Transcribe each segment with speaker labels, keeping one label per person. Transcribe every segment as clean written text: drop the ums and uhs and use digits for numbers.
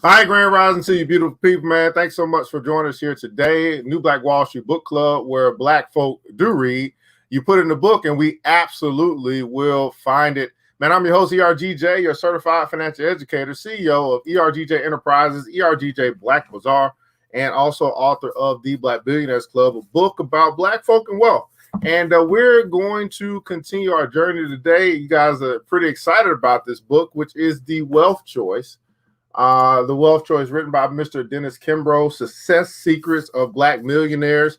Speaker 1: All right, Grand Rising to you, beautiful people, man. Thanks so much for joining us here today. New Black Wall Street Book Club, where Black folk do read. You put it in the book, and we absolutely will find it. Man, I'm your host, ERGJ, your certified financial educator, CEO of ERGJ Enterprises, ERGJ Black Bazaar, and also author of the Black Billionaires Club, a book about Black folk and wealth. And we're going to continue our journey today. You guys are pretty excited about this book, which is The Wealth Choice. The Wealth Choice, written by Mr. Dennis Kimbro, Success Secrets of Black Millionaires,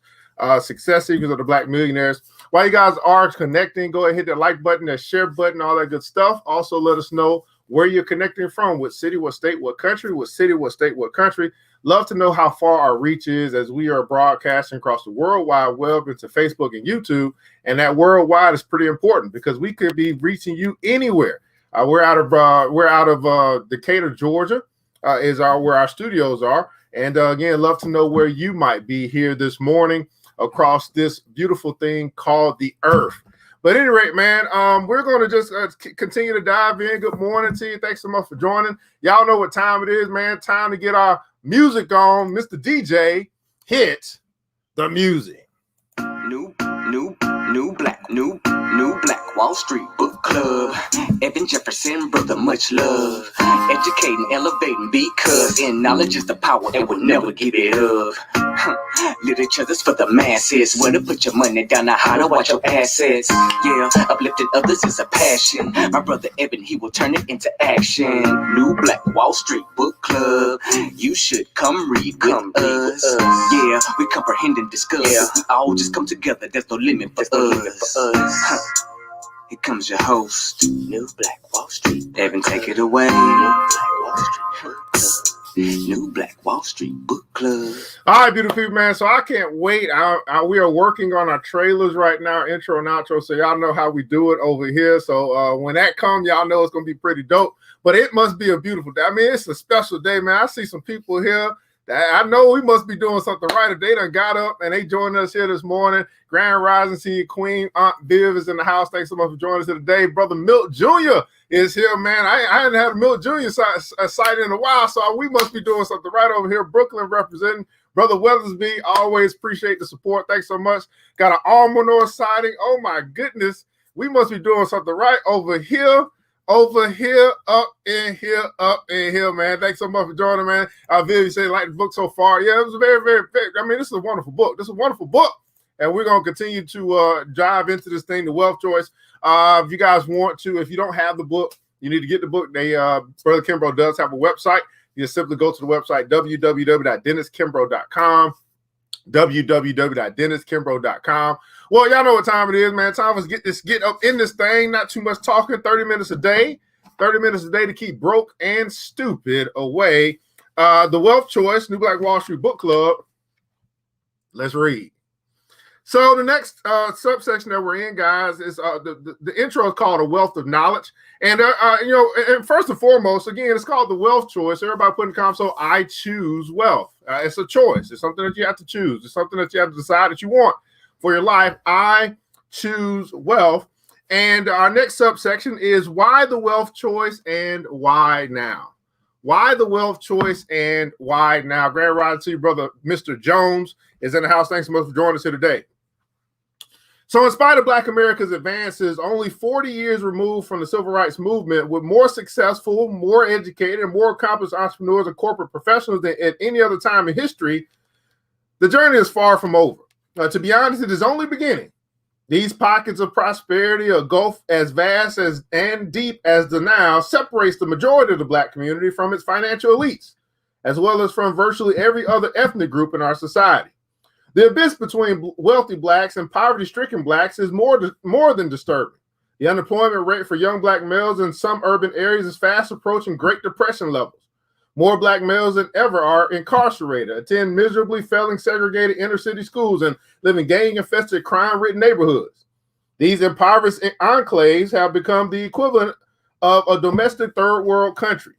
Speaker 1: Success Secrets of the Black Millionaires. While you guys are connecting, go ahead, hit that like button, that share button, all that good stuff. Also, let us know where you're connecting from, what city, what state, what country, what city, what state, what country. Love to know how far our reach is as we are broadcasting across the World Wide Web into Facebook and YouTube. And that worldwide is pretty important because we could be reaching you anywhere. We're out of Decatur, Georgia, where our studios are. And again, love to know where you might be here this morning across this beautiful thing called the Earth. But at any rate, man, we're going to just continue to dive in. Good morning to you. Thanks so much for joining. Y'all know what time it is, man. Time to get our music on. Mr. DJ, hit the music.
Speaker 2: New Black Wall Street Book Club. Evan Jefferson, brother, much love. Educating, elevating, because in knowledge is the power and we'll never give it up. Literature's for the masses. Where to put your money down, now how to watch your assets. Yeah, uplifting others is a passion. My brother Evan, he will turn it into action. New Black Wall Street Book Club. You should come read with us. Yeah, we comprehend and discuss. Yeah. We all just come together. There's no limit for us. Here comes your host, New Black Wall Street. Evan, take it away. New Black Wall Street Book Club.
Speaker 1: All right, beautiful people, man. So I can't wait. We are working on our trailers right now, intro and outro, so y'all know how we do it over here. So when that comes, y'all know it's going to be pretty dope. But it must be a beautiful day. I mean, it's a special day, man. I see some people here that I know we must be doing something right. If they done got up and they joined us here this morning. Grand Rising, see you, Queen. Aunt Viv is in the house. Thanks so much for joining us here today. Brother Milt Jr. is here, man. I hadn't had a Milt Jr. sighting in a while, so we must be doing something right over here. Brooklyn representing. Brother Weathersby, always appreciate the support. Thanks so much. Got an Almanor sighting. Oh, my goodness. We must be doing something right over here. Over here, up in here, man. Thanks so much for joining, man. Viv, you say like the book so far. Yeah, it was very, very, very, I mean, this is a wonderful book. This is a wonderful book. And we're going to continue to dive into this thing, The Wealth Choice. If you guys want to, if you don't have the book, you need to get the book. Brother Kimbro does have a website. You just simply go to the website, www.denniskimbro.com. www.denniskimbro.com. Well, y'all know what time it is, man. Time was get up in this thing. Not too much talking. 30 minutes a day. 30 minutes a day to keep broke and stupid away. The Wealth Choice, New Black Wall Street Book Club. Let's read. So the next subsection that we're in, guys, is the intro is called A Wealth of Knowledge. And, and first and foremost, again, it's called The Wealth Choice. Everybody put in the comments, so I choose wealth. It's a choice. It's something that you have to choose. It's something that you have to decide that you want for your life. I choose wealth. And our next subsection is why the wealth choice and why now? Why the wealth choice and why now? Grand Rising to you, brother. Mr. Jones is in the house. Thanks so much for joining us here today. So in spite of Black America's advances, only 40 years removed from the civil rights movement, with more successful, more educated, and more accomplished entrepreneurs and corporate professionals than at any other time in history, the journey is far from over. To be honest, it is only beginning. These pockets of prosperity, a gulf as vast as and deep as the Nile, separates the majority of the Black community from its financial elites, as well as from virtually every other ethnic group in our society. The abyss between wealthy Blacks and poverty-stricken Blacks is more than disturbing. The unemployment rate for young Black males in some urban areas is fast approaching Great Depression levels. More Black males than ever are incarcerated, attend miserably failing segregated inner-city schools, and live in gang-infested, crime-ridden neighborhoods. These impoverished enclaves have become the equivalent of a domestic third-world country.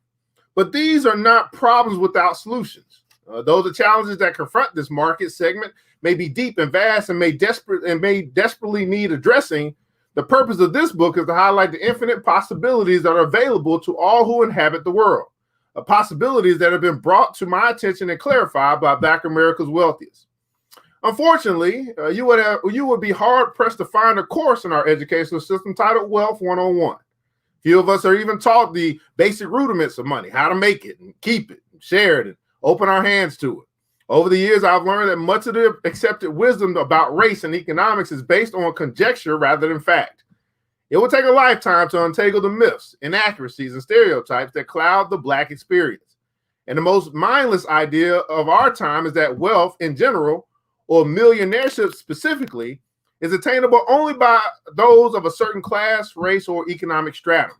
Speaker 1: But these are not problems without solutions. Though the challenges that confront this market segment may be deep and vast and may desperately need addressing, the purpose of this book is to highlight the infinite possibilities that are available to all who inhabit the world. possibilities that have been brought to my attention and clarified by Black America's wealthiest. Unfortunately, you would be hard pressed to find a course in our educational system titled Wealth 101. Few of us are even taught the basic rudiments of money, how to make it and keep it, and share it, and open our hands to it. Over the years, I've learned that much of the accepted wisdom about race and economics is based on conjecture rather than fact. It will take a lifetime to untangle the myths, inaccuracies, and stereotypes that cloud the Black experience. And the most mindless idea of our time is that wealth in general, or millionaireship specifically, is attainable only by those of a certain class, race, or economic stratum.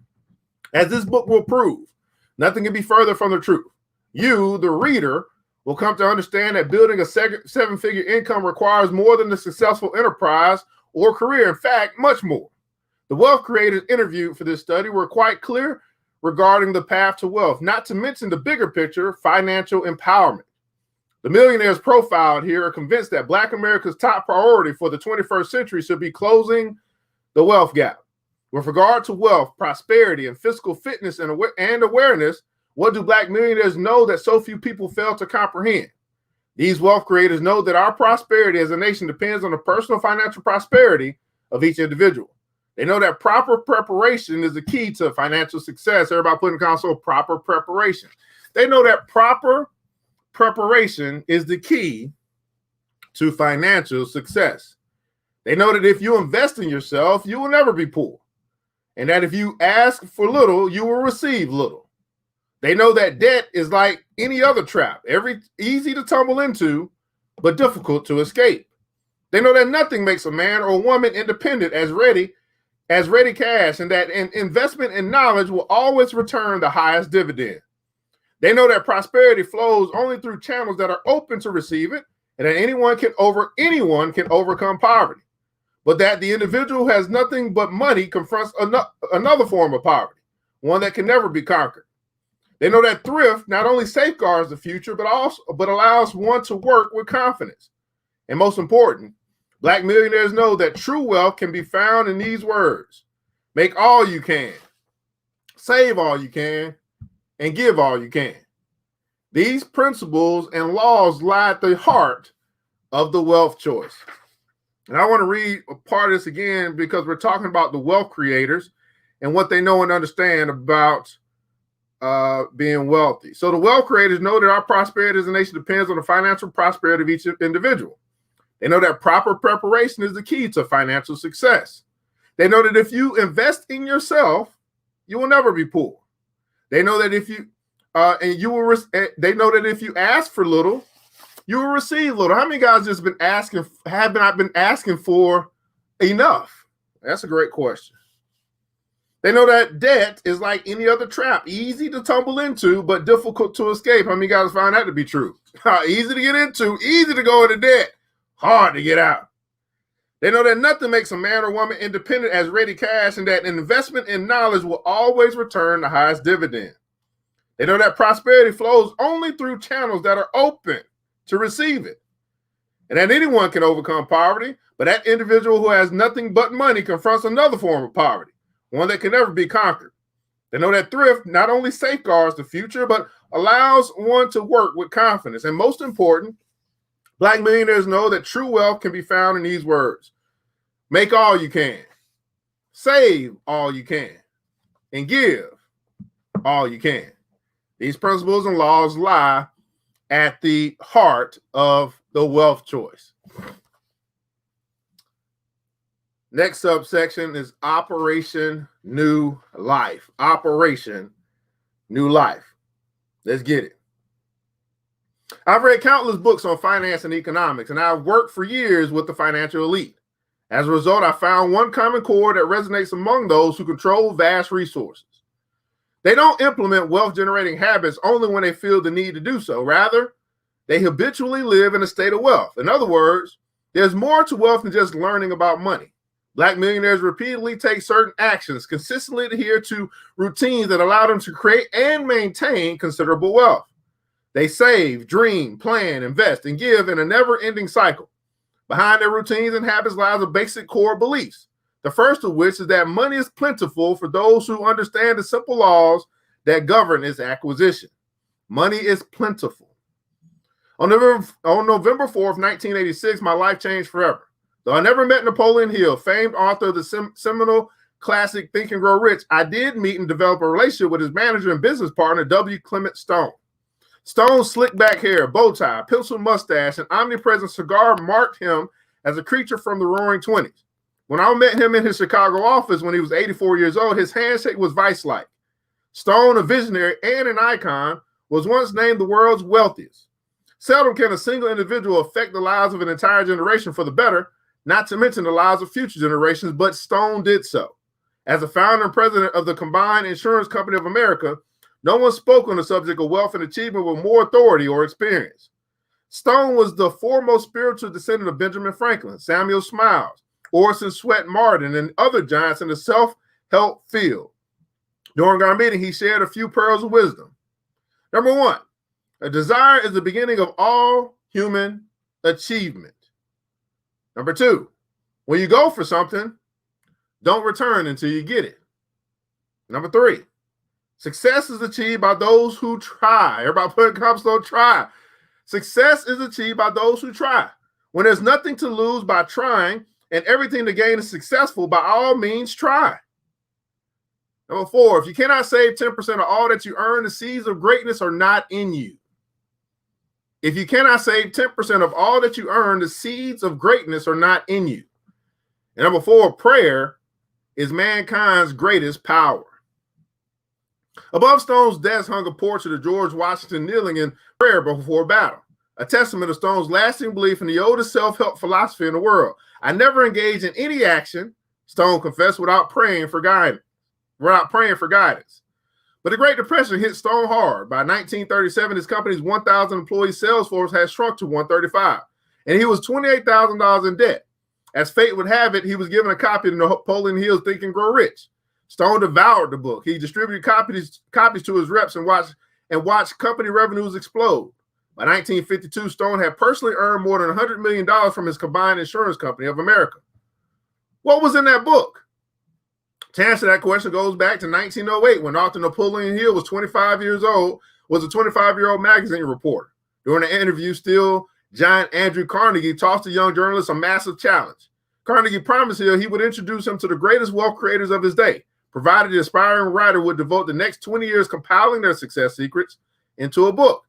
Speaker 1: As this book will prove, nothing can be further from the truth. You, the reader, will come to understand that building a seven-figure income requires more than a successful enterprise or career. In fact, much more. The wealth creators interviewed for this study were quite clear regarding the path to wealth, not to mention the bigger picture, financial empowerment. The millionaires profiled here are convinced that Black America's top priority for the 21st century should be closing the wealth gap. With regard to wealth, prosperity, and fiscal fitness and awareness, what do Black millionaires know that so few people fail to comprehend? These wealth creators know that our prosperity as a nation depends on the personal financial prosperity of each individual. They know that proper preparation is the key to financial success. Everybody put in the console, proper preparation. They know that proper preparation is the key to financial success. They know that if you invest in yourself, you will never be poor. And that if you ask for little, you will receive little. They know that debt is like any other trap, easy to tumble into, but difficult to escape. They know that nothing makes a man or woman independent as ready cash, and that an investment in knowledge will always return the highest dividend. They know that prosperity flows only through channels that are open to receive it, and that anyone can overcome poverty. But that the individual who has nothing but money confronts another form of poverty, one that can never be conquered. They know that thrift not only safeguards the future, but allows one to work with confidence. And most important, Black millionaires know that true wealth can be found in these words: make all you can, save all you can, and give all you can. These principles and laws lie at the heart of the wealth choice. And I want to read a part of this again because we're talking about the wealth creators and what they know and understand about being wealthy. So the wealth creators know that our prosperity as a nation depends on the financial prosperity of each individual. They know that proper preparation is the key to financial success. They know that if you invest in yourself, you will never be poor. They know that if you they know that if you ask for little, you will receive little. How many guys have not been asking for enough? That's a great question. They know that debt is like any other trap, easy to tumble into, but difficult to escape. How many guys find that to be true? Easy to get into, easy to go into debt, hard to get out. They know that nothing makes a man or woman independent as ready cash, and that an investment in knowledge will always return the highest dividend. They know that prosperity flows only through channels that are open to receive it, and that anyone can overcome poverty, but that individual who has nothing but money confronts another form of poverty, one that can never be conquered. They know that thrift not only safeguards the future, but allows one to work with confidence. And most important, Black millionaires know that true wealth can be found in these words: make all you can, save all you can, and give all you can. These principles and laws lie at the heart of the wealth choice. Next subsection is Operation New Life. Operation New Life. Let's get it. I've read countless books on finance and economics, and I've worked for years with the financial elite. As a result, I found one common core that resonates among those who control vast resources. They don't implement wealth-generating habits only when they feel the need to do so. Rather, they habitually live in a state of wealth. In other words, there's more to wealth than just learning about money. Black millionaires repeatedly take certain actions, consistently adhere to routines that allow them to create and maintain considerable wealth. They save, dream, plan, invest, and give in a never-ending cycle. Behind their routines and habits lies a basic core of beliefs. The first of which is that money is plentiful for those who understand the simple laws that govern its acquisition. Money is plentiful. On November 4th, 1986, my life changed forever. Though I never met Napoleon Hill, famed author of the seminal classic Think and Grow Rich, I did meet and develop a relationship with his manager and business partner, W. Clement Stone. Stone's slick back hair, bow tie, pencil mustache, and omnipresent cigar marked him as a creature from the roaring 20s. When I met him in his Chicago office when he was 84 years old, his handshake was vice-like. Stone, a visionary and an icon, was once named the world's wealthiest. Seldom can a single individual affect the lives of an entire generation for the better, not to mention the lives of future generations, but Stone did so. As the founder and president of the Combined Insurance Company of America, no one spoke on the subject of wealth and achievement with more authority or experience. Stone was the foremost spiritual descendant of Benjamin Franklin, Samuel Smiles, Orson Swett Marden, and other giants in the self-help field. During our meeting, he shared a few pearls of wisdom. Number one, a desire is the beginning of all human achievement. Number two, when you go for something, don't return until you get it. Number three, success is achieved by those who try. Everybody put comments on try. Success is achieved by those who try. When there's nothing to lose by trying and everything to gain is successful, by all means, try. Number four, if you cannot save 10% of all that you earn, the seeds of greatness are not in you. If you cannot save 10% of all that you earn, the seeds of greatness are not in you. And number four, prayer is mankind's greatest power. Above Stone's desk hung a portrait of George Washington kneeling in prayer before battle, a testament of Stone's lasting belief in the oldest self-help philosophy in the world. I never engaged in any action, Stone confessed, without praying for guidance. But the Great Depression hit Stone hard. By 1937, his company's 1,000 employee sales force had shrunk to 135, and he was $28,000 in debt. As fate would have it, he was given a copy of Napoleon Hill's Think and Grow Rich. Stone devoured the book. He distributed copies to his reps and watched company revenues explode. By 1952, Stone had personally earned more than $100 million from his Combined Insurance Company of America. What was in that book? To answer that question goes back to 1908 when author Napoleon Hill was 25 years old, was a 25-year-old magazine reporter. During an interview, still giant Andrew Carnegie tossed the young journalist a massive challenge. Carnegie promised Hill he would introduce him to the greatest wealth creators of his day, provided the aspiring writer would devote the next 20 years compiling their success secrets into a book.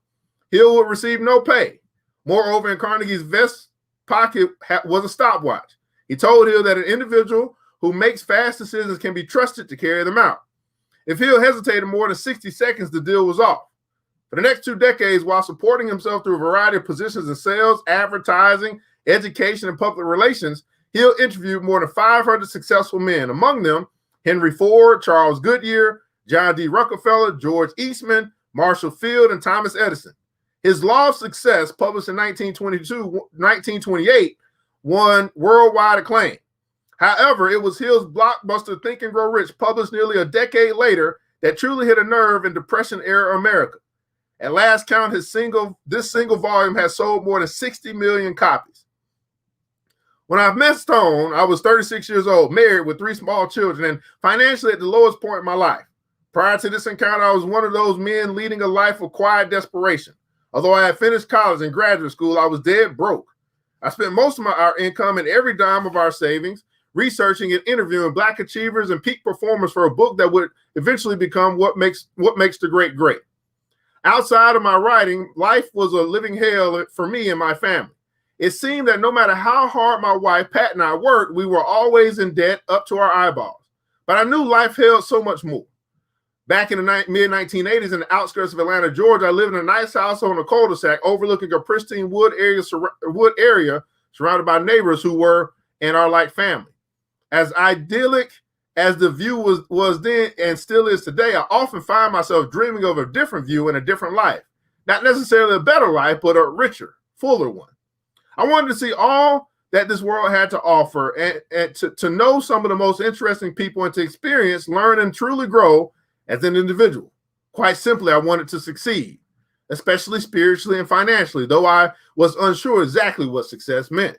Speaker 1: Hill would receive no pay. Moreover, in Carnegie's vest pocket was a stopwatch. He told Hill that an individual who makes fast decisions can be trusted to carry them out. If Hill hesitated more than 60 seconds, the deal was off. For the next 2 decades, while supporting himself through a variety of positions in sales, advertising, education, and public relations, Hill interviewed more than 500 successful men, among them Henry Ford, Charles Goodyear, John D. Rockefeller, George Eastman, Marshall Field, and Thomas Edison. His Law of Success, published in 1928, won worldwide acclaim. However, it was Hill's blockbuster Think and Grow Rich, published nearly a decade later, that truly hit a nerve in Depression-era America. At last count, this single volume has sold more than 60 million copies. When I met Stone, I was 36 years old, married with 3 small children, and financially at the lowest point in my life. Prior to this encounter, I was one of those men leading a life of quiet desperation. Although I had finished college and graduate school, I was dead broke. I spent most of our income and every dime of our savings researching and interviewing Black achievers and peak performers for a book that would eventually become What Makes the Great Great. Outside of my writing, life was a living hell for me and my family. It seemed that no matter how hard my wife, Pat, and I worked, we were always in debt up to our eyeballs. But I knew life held so much more. Back in the mid-1980s in the outskirts of Atlanta, Georgia, I lived in a nice house on a cul-de-sac overlooking a pristine wood area surrounded by neighbors who were and are like family. As idyllic as the view was then and still is today, I often find myself dreaming of a different view and a different life. Not necessarily a better life, but a richer, fuller one. I wanted to see all that this world had to offer and to know some of the most interesting people and to experience, learn, and truly grow as an individual. Quite simply, I wanted to succeed, especially spiritually and financially, though I was unsure exactly what success meant.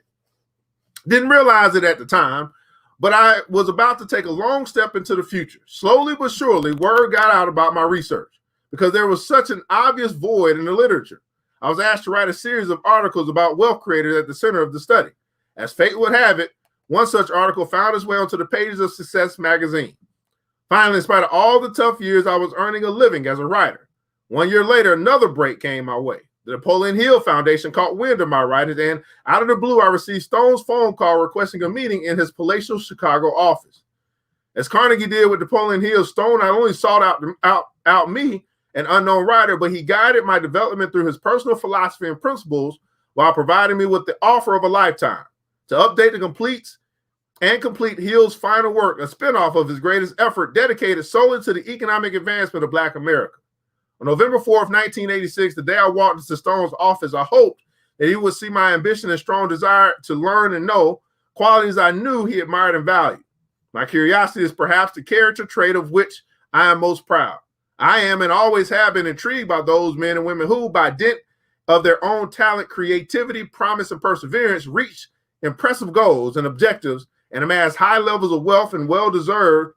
Speaker 1: Didn't realize it at the time, but I was about to take a long step into the future. Slowly but surely, word got out about my research. because there was such an obvious void in the literature. I was asked to write a series of articles about wealth creators at the center of the study. As fate would have it, one such article found its way onto the pages of Success magazine. Finally, in spite of all the tough years, I was earning a living as a writer. 1 year later, another break came my way. The Napoleon Hill Foundation caught wind of my writings, and out of the blue, I received Stone's phone call requesting a meeting in his palatial Chicago office. As Carnegie did with Napoleon Hill, Stone not only sought out me, an unknown writer, but he guided my development through his personal philosophy and principles while providing me with the offer of a lifetime to update the complete Hill's final work, a spinoff of his greatest effort dedicated solely to the economic advancement of Black America. On November 4th, 1986, the day I walked into Stone's office, I hoped that he would see my ambition and strong desire to learn and know, qualities I knew he admired and valued. My curiosity is perhaps the character trait of which I am most proud. I am and always have been intrigued by those men and women who, by dint of their own talent, creativity, promise, and perseverance, reach impressive goals and objectives and amass high levels of wealth and well-deserved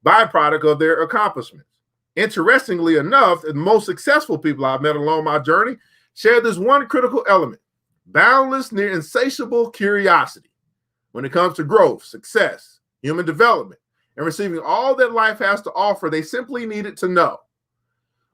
Speaker 1: byproduct of their accomplishments. Interestingly enough, the most successful people I've met along my journey share this one critical element: boundless, near insatiable curiosity when it comes to growth, success, human development, and receiving all that life has to offer. They simply needed to know.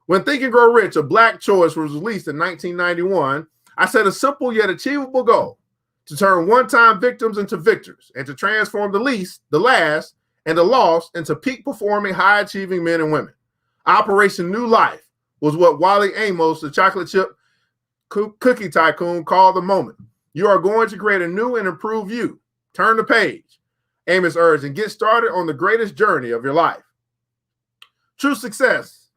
Speaker 1: When Think and Grow Rich, A Black Choice was released in 1991, I set a simple yet achievable goal: to turn one-time victims into victors and to transform the least, the last, and the lost into peak-performing, high-achieving men and women. Operation New Life was what Wally Amos, the chocolate chip cookie tycoon, called the moment. You are going to create a new and improved you. Turn the page, Amos urged, and get started on the greatest journey of your life. True success,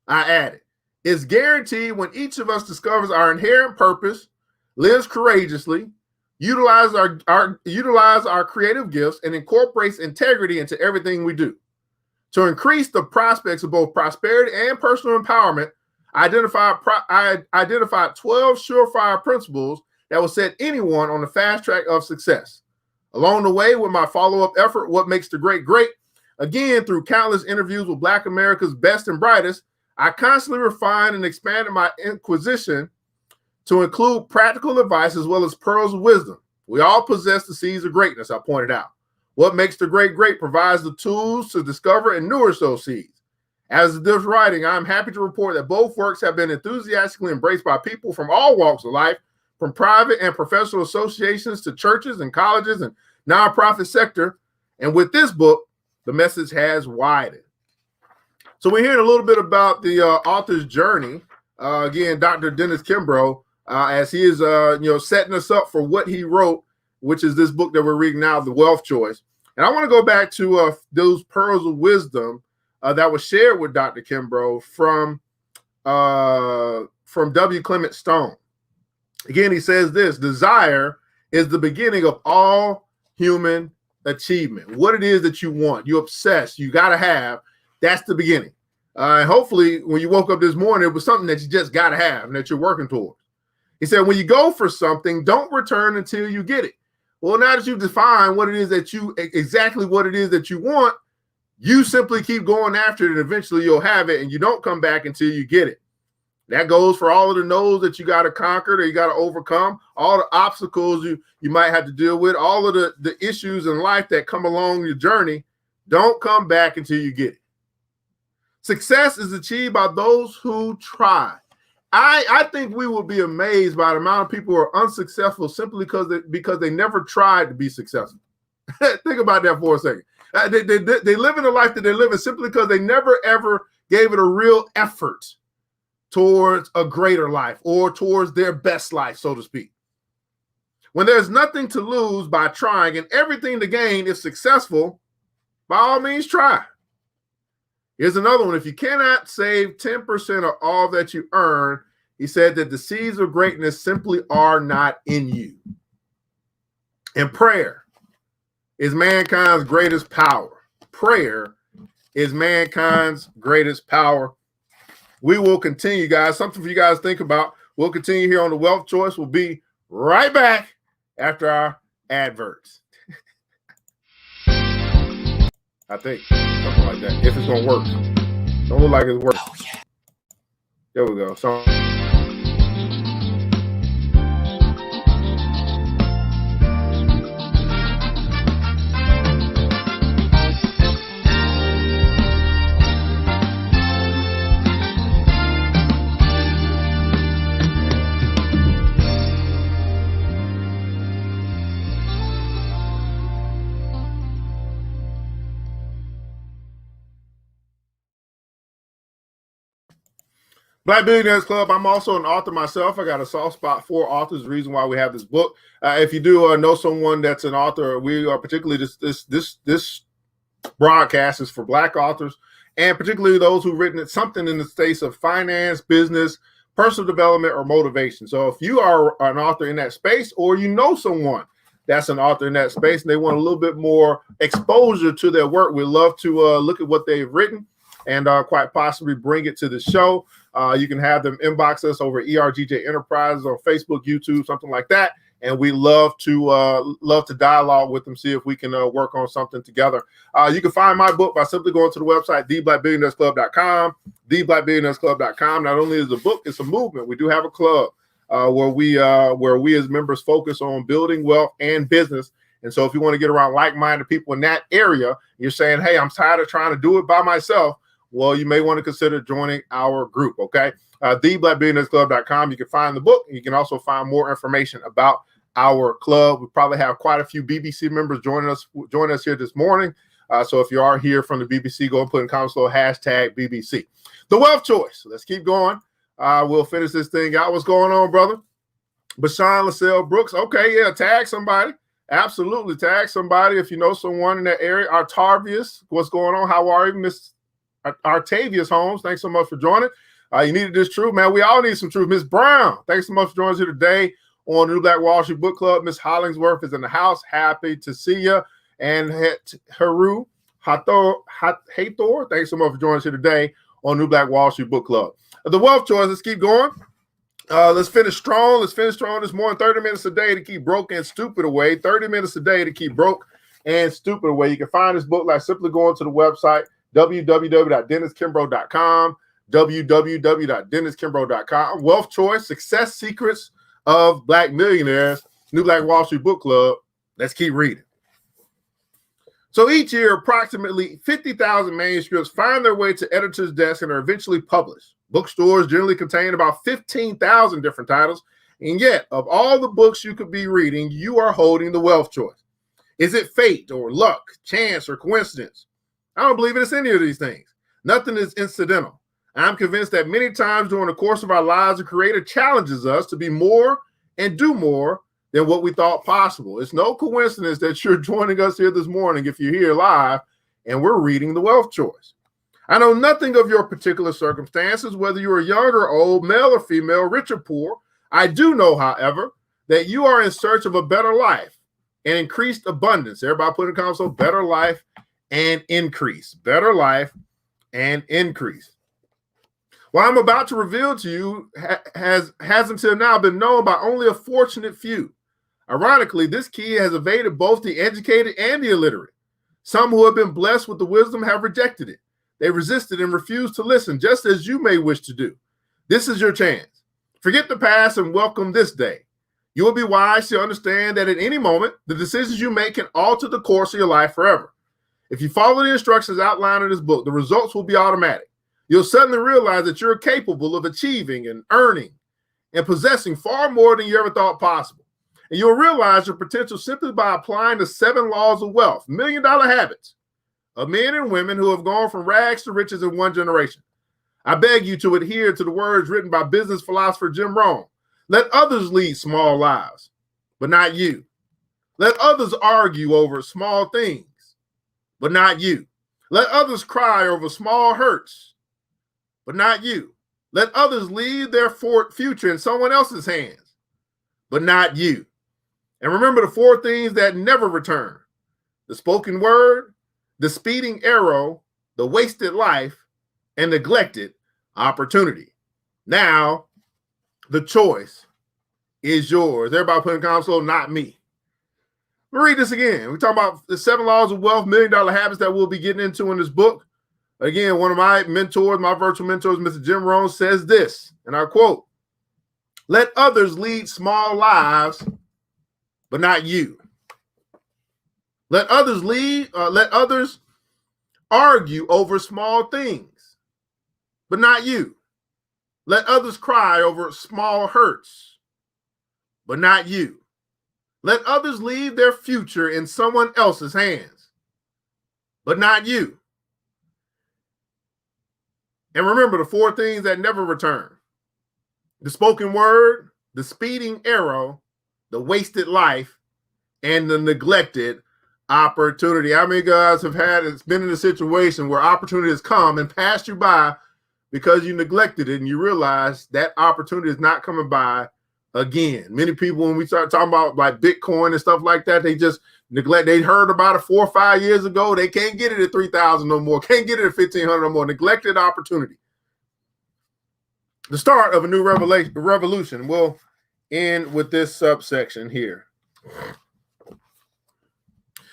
Speaker 1: I added, is guaranteed when each of us discovers our inherent purpose, lives courageously, utilize our creative gifts, and incorporates integrity into everything we do. To increase the prospects of both prosperity and personal empowerment, I identified 12 surefire principles that will set anyone on the fast track of success. Along the way, with my follow-up effort, What Makes the Great Great, again, through countless interviews with Black America's best and brightest, I constantly refined and expanded my inquisition to include practical advice as well as pearls of wisdom. We all possess the seeds of greatness, I pointed out. What Makes the Great Great provides the tools to discover and nourish those seeds. As of this writing, I'm happy to report that both works have been enthusiastically embraced by people from all walks of life, from private and professional associations to churches and colleges and nonprofit sector. And with this book, the message has widened. So we're hearing a little bit about the author's journey. Again, Dr. Dennis Kimbro, as he is setting us up for what he wrote, which is this book that we're reading now, The Wealth Choice. And I want to go back to those pearls of wisdom that was shared with Dr. Kimbro from W. Clement Stone. Again, he says this: desire is the beginning of all human achievement. What it is that you want, you obsess, you got to have, that's the beginning. And hopefully when you woke up this morning, it was something that you just got to have and that you're working towards. He said, when you go for something, don't return until you get it. Well, now that you've defined what it is that exactly what it is that you want, you simply keep going after it and eventually you'll have it, and you don't come back until you get it. That goes for all of the no's that you got to conquer, that you got to overcome, all the obstacles you might have to deal with, all of the issues in life that come along your journey. Don't come back until you get it. Success is achieved by those who try. I think we will be amazed by the amount of people who are unsuccessful simply because they never tried to be successful. Think about that for a second. They live in the life that they live in simply because they never, ever gave it a real effort towards a greater life or towards their best life, so to speak. When there's nothing to lose by trying and everything to gain if successful, by all means, try. Here's another one. If you cannot save 10% of all that you earn, he said that the seeds of greatness simply are not in you. And prayer is mankind's greatest power. Prayer is mankind's greatest power. We will continue, guys. Something for you guys to think about. We'll continue here on The Wealth Choice. We'll be right back after our adverts. I think something like that. If it's gonna work, don't look like it's working. Oh, yeah. There we go. So Black Billionaires Club. I'm also an author myself. I got a soft spot for authors. The reason why we have this book. If you do know someone that's an author, we are particularly this broadcast is for Black authors, and particularly those who've written something in the space of finance, business, personal development, or motivation. So if you are an author in that space, or you know someone that's an author in that space, and they want a little bit more exposure to their work, we'd love to look at what they've written and quite possibly bring it to the show. You can have them inbox us over ERGJ Enterprises on Facebook, YouTube, something like that. And we love to dialogue with them, see if we can work on something together. You can find my book by simply going to the website, theblackbillionairesclub.com, theblackbillionairesclub.com. Not only is it a book, it's a movement. We do have a club where we as members focus on building wealth and business. And so if you want to get around like-minded people in that area, you're saying, hey, I'm tired of trying to do it by myself. Well, you may want to consider joining our group, okay? Theblackbillionairesclub.com. You can find the book. And you can also find more information about our club. We probably have quite a few BBC members joining us here this morning. So if you are here from the BBC, go and put in comments below hashtag BBC. The wealth choice. Let's keep going. We'll finish this thing out. What's going on, brother? Bashan LaSalle Brooks. Okay, yeah, tag somebody. Absolutely, tag somebody if you know someone in that area. Artavius, what's going on? How are you, Miss Artavius Holmes? Thanks so much for joining. You needed this truth, man. We all need some truth. Miss Brown, thanks so much for joining us here today on the New Black Wall Street Book Club. Miss Hollingsworth is in the house. Happy to see you. And Haru Hathor, thanks so much for joining us here today on New Black Wall Street Book Club. The wealth choice, let's keep going. Let's finish strong. Let's finish strong this morning. 30 minutes a day to keep broke and stupid away. 30 minutes a day to keep broke and stupid away. You can find this book by simply going to the website, www.denniskimbro.com, www.denniskimbro.com. Wealth Choice, Success Secrets of Black Millionaires, New Black Wall Street Book Club. Let's keep reading. So each year, approximately 50,000 manuscripts find their way to editors' desks and are eventually published. Bookstores generally contain about 15,000 different titles, and yet, of all the books you could be reading, you are holding the wealth choice. Is it fate or luck, chance or coincidence? I don't believe it's any of these things. Nothing is incidental. I'm convinced that many times during the course of our lives, the Creator challenges us to be more and do more than what we thought possible. It's no coincidence that you're joining us here this morning if you're here live and we're reading the wealth choice. I know nothing of your particular circumstances, whether you are young or old, male or female, rich or poor. I do know, however, that you are in search of a better life and increased abundance. Everybody put in comments, so better life and increase. Better life and increase. What I'm about to reveal to you has until now been known by only a fortunate few. Ironically, this key has evaded both the educated and the illiterate. Some who have been blessed with the wisdom have rejected it. They resisted and refused to listen, just as you may wish to do. This is your chance. Forget the past and welcome this day. You will be wise to understand that at any moment, the decisions you make can alter the course of your life forever. If you follow the instructions outlined in this book, the results will be automatic. You'll suddenly realize that you're capable of achieving and earning and possessing far more than you ever thought possible. And you'll realize your potential simply by applying the 7 laws of wealth, $1 million habits of men and women who have gone from rags to riches in one generation. I beg you to adhere to the words written by business philosopher Jim Rohn. Let others lead small lives, but not you. Let others argue over small things, but not you. Let others cry over small hurts, but not you. Let others leave their future in someone else's hands, but not you. And remember the 4 things that never return: the spoken word, the speeding arrow, the wasted life, and neglected opportunity. Now, the choice is yours. Everybody put in console, not me. Let me read this again. We're talking about the 7 laws of wealth, $1 million habits that we'll be getting into in this book. Again, one of my mentors, my virtual mentors, Mr. Jim Rohn, says this, and I quote, "Let others lead small lives, but not you. Let others let others argue over small things, but not you. Let others cry over small hurts, but not you. Let others leave their future in someone else's hands, but not you. And remember the 4 things that never return: the spoken word, the speeding arrow, the wasted life, and the neglected opportunity." How many guys have been in a situation where opportunity has come and passed you by because you neglected it and you realize that opportunity is not coming by again? Many people, when we start talking about like Bitcoin and stuff like that, they just neglect. They heard about it 4 or 5 years ago. They can't get it at 3,000 no more. Can't get it at 1,500 no more. Neglected opportunity. The start of a new revolution. We'll end with this subsection here.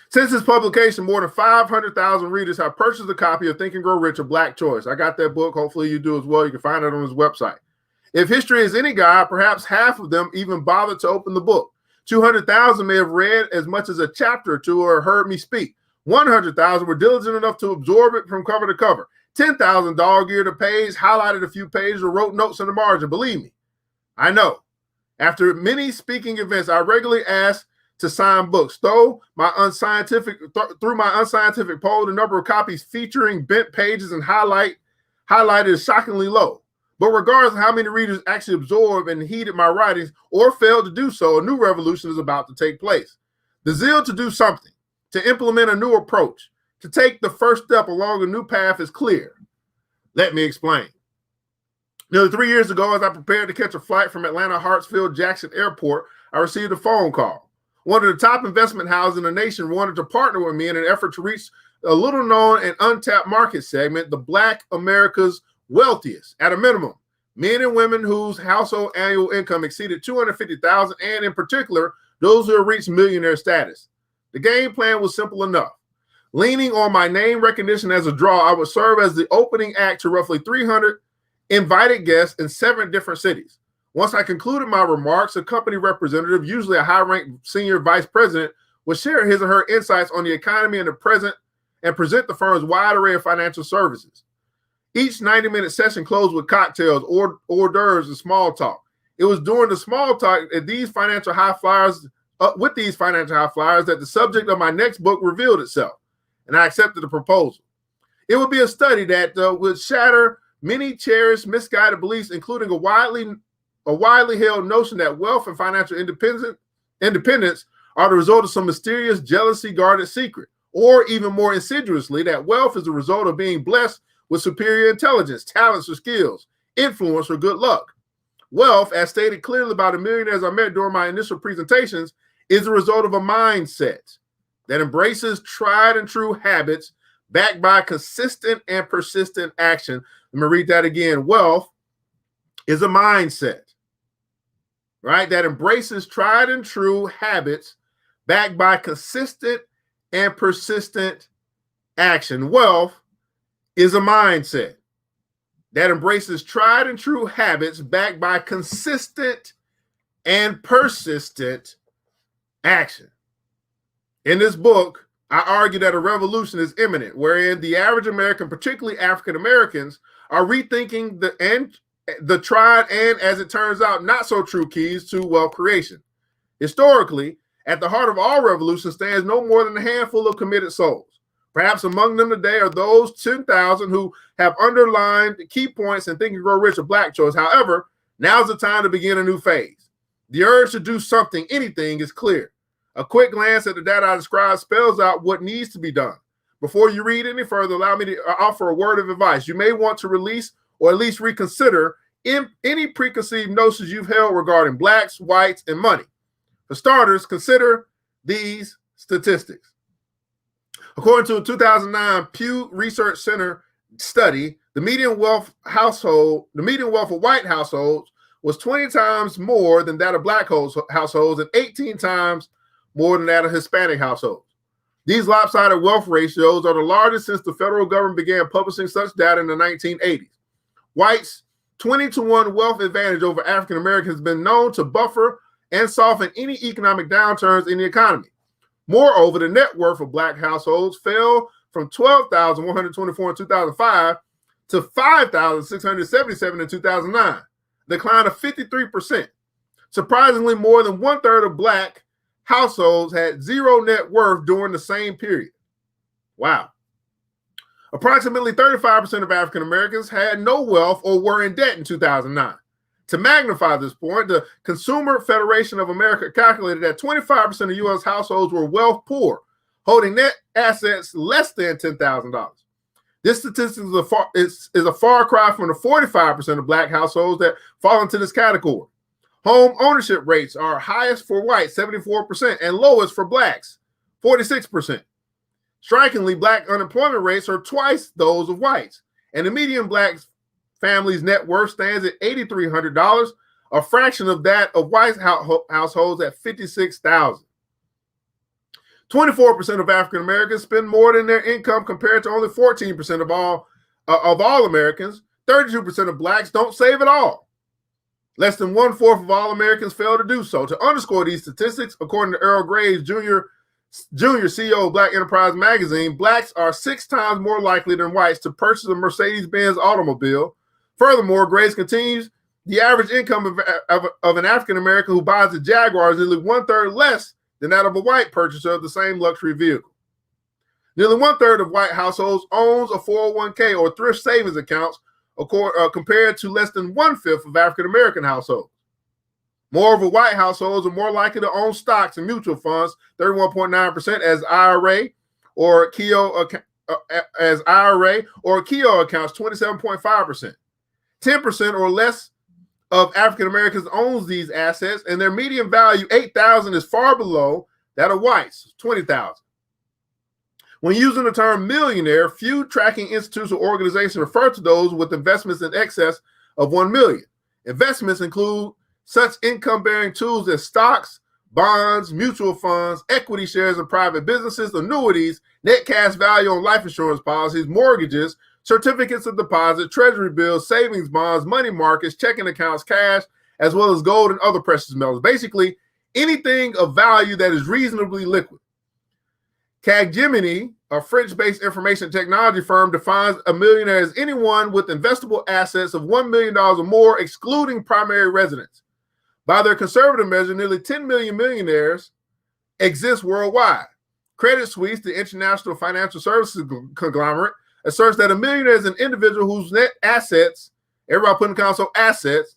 Speaker 1: Since its publication, more than 500,000 readers have purchased a copy of Think and Grow Rich, A Black Choice. I got that book. Hopefully you do as well. You can find it on his website. If history is any guide, perhaps half of them even bothered to open the book. 200,000 may have read as much as a chapter or two or heard me speak. 100,000 were diligent enough to absorb it from cover to cover. 10,000 dog-eared a page, highlighted a few pages, or wrote notes in the margin. Believe me, I know. After many speaking events, I regularly ask to sign books. Through my unscientific poll, the number of copies featuring bent pages and highlighted is shockingly low. But regardless of how many readers actually absorbed and heeded my writings or failed to do so, a new revolution is about to take place. The zeal to do something, to implement a new approach, to take the first step along a new path is clear. Let me explain. Nearly 3 years ago, as I prepared to catch a flight from Atlanta Hartsfield Jackson Airport, I received a phone call. One of the top investment houses in the nation wanted to partner with me in an effort to reach a little known and untapped market segment, the Black America's wealthiest. At a minimum, men and women whose household annual income exceeded $250,000, and in particular, those who have reached millionaire status. The game plan was simple enough. Leaning on my name recognition as a draw, I would serve as the opening act to roughly 300 invited guests in 7 different cities. Once I concluded my remarks, a company representative, usually a high-ranked senior vice president, would share his or her insights on the economy and the present and present the firm's wide array of financial services. Each 90-minute session closed with cocktails, hors d'oeuvres, and small talk. It was during the small talk at these financial high flyers, that the subject of my next book revealed itself, and I accepted the proposal. It would be a study that would shatter many cherished, misguided beliefs, including a widely held notion that wealth and financial independence are the result of some mysterious, jealousy-guarded secret, or even more insidiously, that wealth is the result of being blessed with superior intelligence, talents, or skills, influence, or good luck. Wealth, as stated clearly by the millionaires I met during my initial presentations, is the result of a mindset that embraces tried and true habits backed by consistent and persistent action. Let me read that again. Wealth is a mindset, right, that embraces tried and true habits backed by consistent and persistent action. Wealth is a mindset that embraces tried and true habits backed by consistent and persistent action. In this book, I argue that a revolution is imminent, wherein the average American, particularly African Americans, are rethinking the tried and, as it turns out, not so true keys to wealth creation. Historically, at the heart of all revolutions stands no more than a handful of committed souls. Perhaps among them today are those 10,000 who have underlined key points in Think and Grow Rich, A Black Choice. However, now's the time to begin a new phase. The urge to do something, anything, is clear. A quick glance at the data I described spells out what needs to be done. Before you read any further, allow me to offer a word of advice. You may want to release or at least reconsider any preconceived notions you've held regarding blacks, whites, and money. For starters, consider these statistics. According to a 2009 Pew Research Center study, the median wealth of white households was 20 times more than that of black households and 18 times more than that of Hispanic households. These lopsided wealth ratios are the largest since the federal government began publishing such data in the 1980s. Whites' 20-to-1 wealth advantage over African Americans has been known to buffer and soften any economic downturns in the economy. Moreover, the net worth of Black households fell from $12,124 in 2005 to $5,677 in 2009, a decline of 53%. Surprisingly, more than one-third of Black households had zero net worth during the same period. Wow. Approximately 35% of African Americans had no wealth or were in debt in 2009. To magnify this point, the Consumer Federation of America calculated that 25% of U.S. households were wealth poor, holding net assets less than $10,000. This statistic is a far cry from the 45% of Black households that fall into this category. Home ownership rates are highest for whites, 74%, and lowest for Blacks, 46%. Strikingly, Black unemployment rates are twice those of whites, and the median Black family's net worth stands at $8,300, a fraction of that of white households at $56,000. 24% of African Americans spend more than their income compared to only 14% of all Americans. 32% of Blacks don't save at all. Less than 1/4 of all Americans fail to do so. To underscore these statistics, according to Earl Graves, Jr., CEO of Black Enterprise Magazine, Blacks are 6 times more likely than whites to purchase a Mercedes-Benz automobile. Furthermore, Graves continues, the average income of an African American who buys a Jaguar is nearly 1/3 less than that of a white purchaser of the same luxury vehicle. Nearly 1/3 of white households owns a 401k or thrift savings accounts, compared to less than 1/5 of African American households. Moreover, white households are more likely to own stocks and mutual funds, 31.9% as IRA or Keogh accounts, 27.5%. 10% or less of African Americans owns these assets, and their median value, $8,000, is far below that of whites, $20,000. When using the term millionaire, few tracking institutes or organizations refer to those with investments in excess of $1 million. Investments include such income-bearing tools as stocks, bonds, mutual funds, equity shares in private businesses, annuities, net cash value on life insurance policies, mortgages, certificates of deposit, treasury bills, savings bonds, money markets, checking accounts, cash, as well as gold and other precious metals. Basically, anything of value that is reasonably liquid. Capgemini, a French-based information technology firm, defines a millionaire as anyone with investable assets of $1 million or more, excluding primary residence. By their conservative measure, nearly 10 million millionaires exist worldwide. Credit Suisse, the international financial services conglomerate, asserts that a millionaire is an individual whose net assets, everybody put in console assets,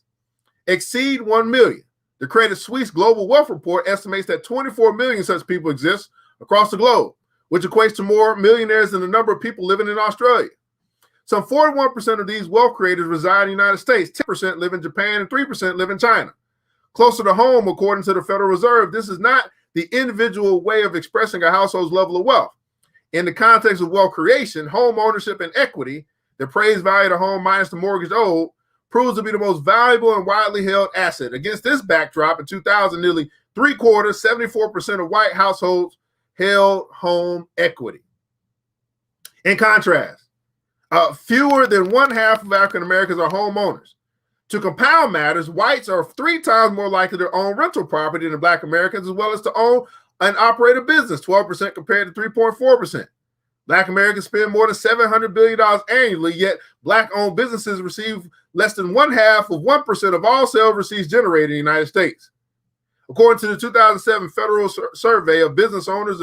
Speaker 1: exceed 1 million. The Credit Suisse Global Wealth Report estimates that 24 million such people exist across the globe, which equates to more millionaires than the number of people living in Australia. Some 41% of these wealth creators reside in the United States, 10% live in Japan, and 3% live in China. Closer to home, according to the Federal Reserve, this is not the individual way of expressing a household's level of wealth. In the context of wealth creation, home ownership and equity, the appraised value of the home minus the mortgage owed, proves to be the most valuable and widely held asset. Against this backdrop, in 2000, nearly 3/4, 74% of white households held home equity. In contrast, fewer than 1/2 of African Americans are homeowners. To compound matters, whites are 3 times more likely to own rental property than Black Americans, as well as to own and operate a business, 12% compared to 3.4%. Black Americans spend more than $700 billion annually, yet Black-owned businesses receive less than 1/2 of 1% of all sales receipts generated in the United States. According to the 2007 Federal Survey of Business Owners,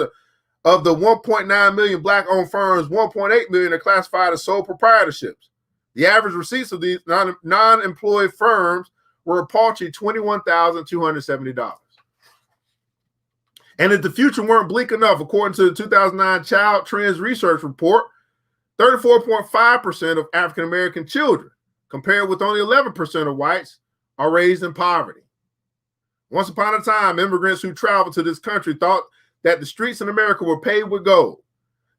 Speaker 1: of the 1.9 million Black-owned firms, 1.8 million are classified as sole proprietorships. The average receipts of these non-employed firms were a paltry $21,270. And if the future weren't bleak enough, according to the 2009 Child Trends Research Report, 34.5% of African-American children, compared with only 11% of whites, are raised in poverty. Once upon a time, immigrants who traveled to this country thought that the streets in America were paved with gold.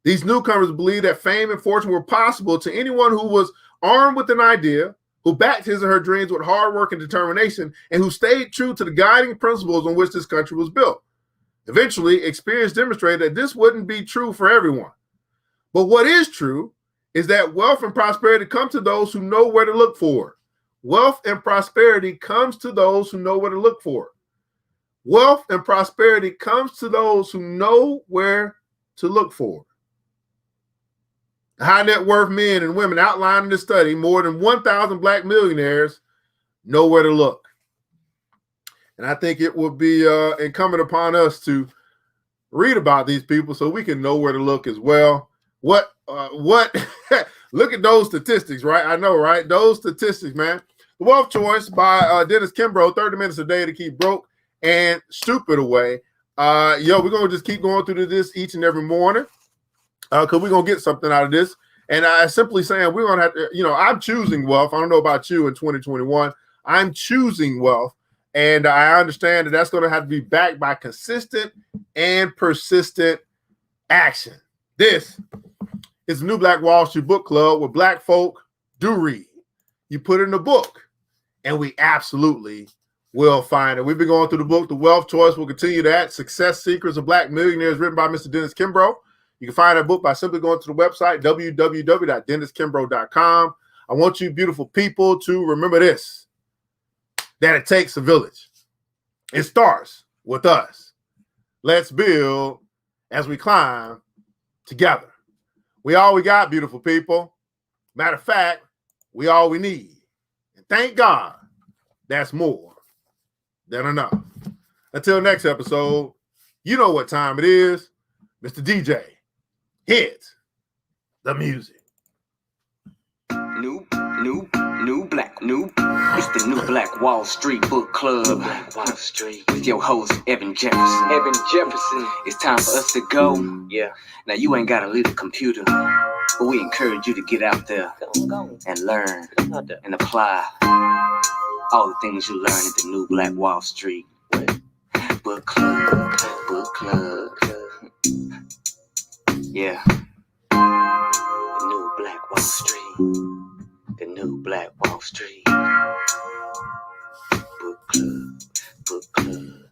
Speaker 1: These newcomers believed that fame and fortune were possible to anyone who was armed with an idea, who backed his or her dreams with hard work and determination, and who stayed true to the guiding principles on which this country was built. Eventually, experience demonstrated that this wouldn't be true for everyone. But what is true is that wealth and prosperity come to those who know where to look for it. Wealth and prosperity comes to those who know where to look for it. Wealth and prosperity comes to those who know where to look for it. High net worth men and women outlined in the study, more than 1,000 Black millionaires know where to look. And I think it would be incumbent upon us to read about these people so we can know where to look as well. What look at those statistics, right? I know, right? Those statistics, man. The Wealth Choice by Dennis Kimbro, 30 minutes a day to keep broke and stupid away. We're going to just keep going through this each and every morning because we're going to get something out of this. And I simply saying we're going to have to, I'm choosing wealth. I don't know about you in 2021. I'm choosing wealth. And I understand that that's going to have to be backed by consistent and persistent action. This is the New Black Wall Street Book Club where Black folk do read. You put it in a book, and we absolutely will find it. We've been going through the book, The Wealth Choice. We'll continue that. Success Secrets of Black Millionaires, written by Mr. Dennis Kimbro. You can find that book by simply going to the website, www.denniskimbro.com. I want you beautiful people to remember this, that it takes a village. It starts with us. Let's build as we climb together. We all we got, beautiful people. Matter of fact, we all we need. And thank God, that's more than enough. Until next episode, you know what time it is. Mr. DJ, hit the music.
Speaker 2: It's the New Black Wall Street Book Club. Wall Street. With your host, Evan Jefferson. It's time for us to go. Yeah. Now, you ain't got to leave the computer, but we encourage you to get out there and learn and apply all the things you learn at the New Black Wall Street Book Club. Yeah. The New Black Wall Street. The New Black Wall Street Book Club.